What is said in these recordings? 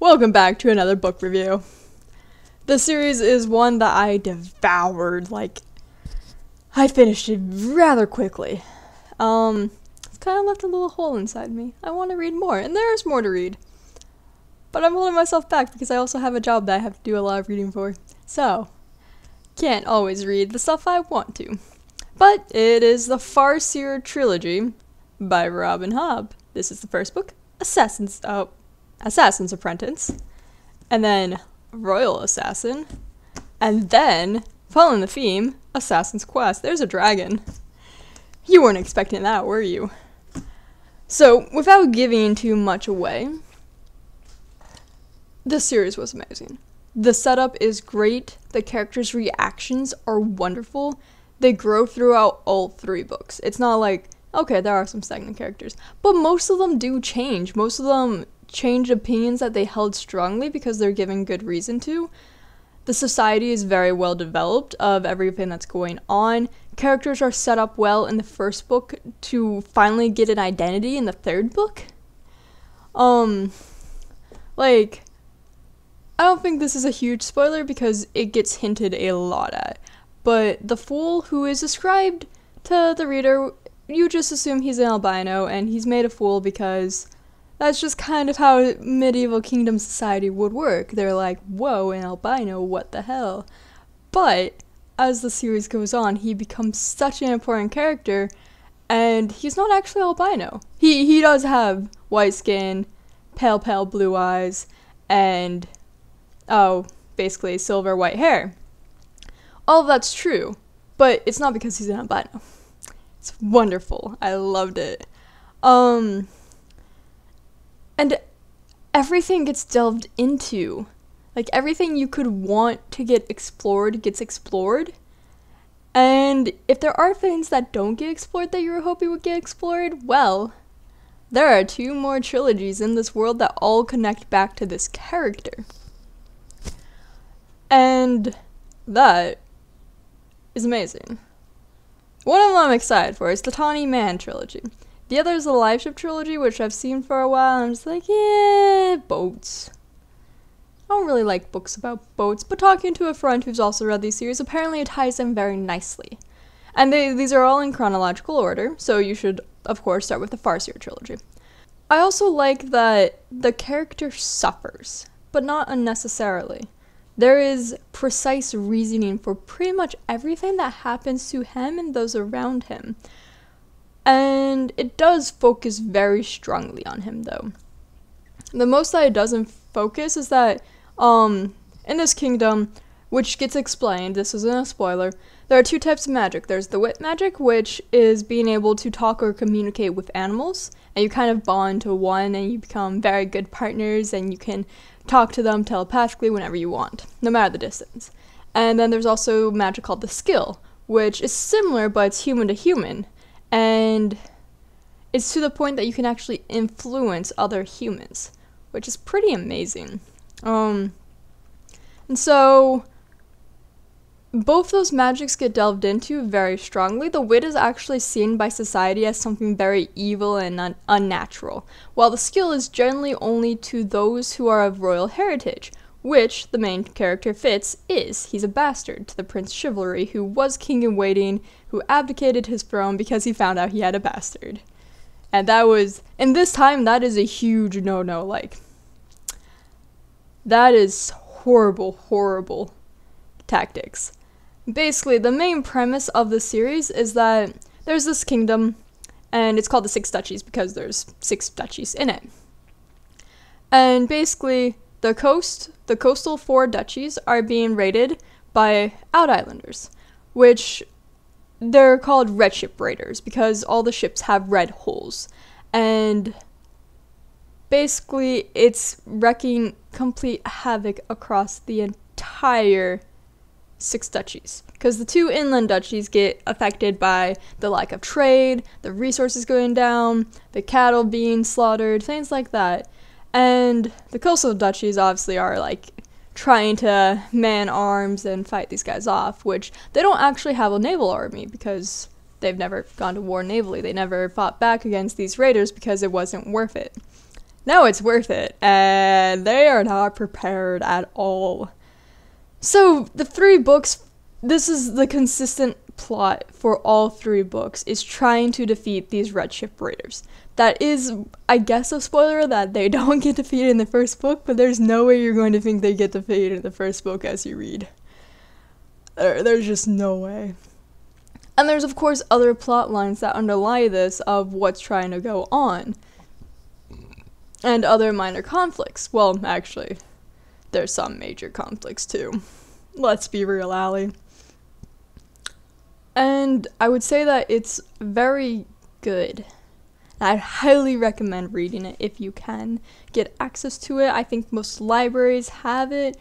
Welcome back to another book review. This series is one that I devoured, I finished it rather quickly. It's kind of left a little hole inside me. I want to read more, and there's more to read. But I'm holding myself back because I also have a job that I have to do a lot of reading for. So, can't always read the stuff I want to. But it is the Farseer Triology by Rob and Hobb. This is the first book, Assassin's Apprentice, and then Royal Assassin, and then, following the theme, Assassin's Quest. There's a dragon. You weren't expecting that, were you? So, without giving too much away, this series was amazing. The setup is great, the characters' reactions are wonderful, they grow throughout all three books. It's not like, okay, there are some stagnant characters, but most of them do change. Most of them change opinions that they held strongly because they're given good reason to. The society is very well developed of everything that's going on. Characters are set up well in the first book to finally get an identity in the third book. I don't think this is a huge spoiler because it gets hinted a lot at. But the fool who is ascribed to the reader, you just assume he's an albino and he's made a fool because that's just kind of how medieval kingdom society would work. They're like, whoa, an albino, what the hell? But as the series goes on, he becomes such an important character, and he's not actually albino. He does have white skin, pale blue eyes, and, basically silver white hair. All of that's true, but it's not because he's an albino. It's wonderful. I loved it. And everything gets delved into. Like, everything you could want to get explored gets explored. And if there are things that don't get explored that you were hoping would get explored, well, there are 2 more trilogies in this world that all connect back to this character. And that is amazing. One of them I'm excited for is the Tawny Man trilogy. The other is the Live Ship trilogy, which I've seen for a while, and I'm just like, yeah, boats. I don't really like books about boats, but talking to a friend who's also read these series, apparently it ties in very nicely. And these are all in chronological order, so you should, of course, start with the Farseer trilogy. I also like that the character suffers, but not unnecessarily. There is precise reasoning for pretty much everything that happens to him and those around him. And it does focus very strongly on him, though. The most that it doesn't focus is that, in this kingdom, which gets explained, this isn't a spoiler, there are 2 types of magic. There's the wit magic, which is being able to talk or communicate with animals, and you kind of bond to one, and you become very good partners, and you can talk to them telepathically whenever you want, no matter the distance. And then there's also magic called the skill, which is similar, but it's human to human. And it's to the point that you can actually influence other humans, which is pretty amazing. And so both those magics get delved into very strongly. The wit is actually seen by society as something very evil and unnatural, while the skill is generally only to those who are of royal heritage, which the main character Fitz is. He's a bastard to the Prince Chivalry, who was king in waiting, who abdicated his throne because he found out he had a bastard. And that was, in this time, that is a huge no-no, that is horrible tactics. Basically, the main premise of the series is that there's this kingdom, and it's called the 6 Duchies because there's 6 duchies in it. And basically, the coastal 4 duchies are being raided by out-islanders, which they're called red ship raiders because all the ships have red holes. And basically, it's wreaking complete havoc across the entire 6 duchies. Because the 2 inland duchies get affected by the lack of trade, the resources going down, the cattle being slaughtered, things like that. And the coastal duchies obviously are trying to man arms and fight these guys off, which they don't actually have a naval army because they've never gone to war navally. They never fought back against these raiders because it wasn't worth it. Now it's worth it, and they are not prepared at all. So, the 3 books, this is the consistent plot for all 3 books, is trying to defeat these red ship raiders. That is, I guess, a spoiler that they don't get defeated in the first book, but there's no way you're going to think they get defeated in the first book as you read. There's just no way. And there's, of course, other plot lines that underlie this of what's trying to go on. And other minor conflicts. Well, actually, there's some major conflicts, too. Let's be real, Ally. And I would say that it's very good. I'd highly recommend reading it if you can get access to it. I think most libraries have it.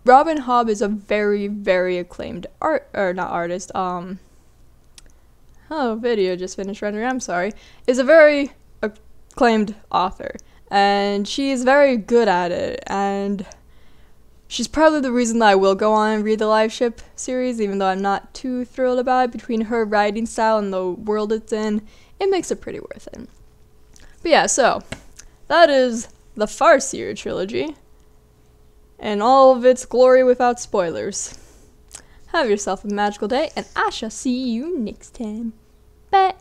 Robin Hobb is a very, very acclaimed video just finished rendering, I'm sorry. Is a very acclaimed author. And she is very good at it. And she's probably the reason that I will go on and read the Live Ship series, even though I'm not too thrilled about it. Between her writing style and the world it's in, it makes it pretty worth it. But yeah, so that is the Farseer trilogy and all of its glory without spoilers. Have yourself a magical day, and I shall see you next time. Bye!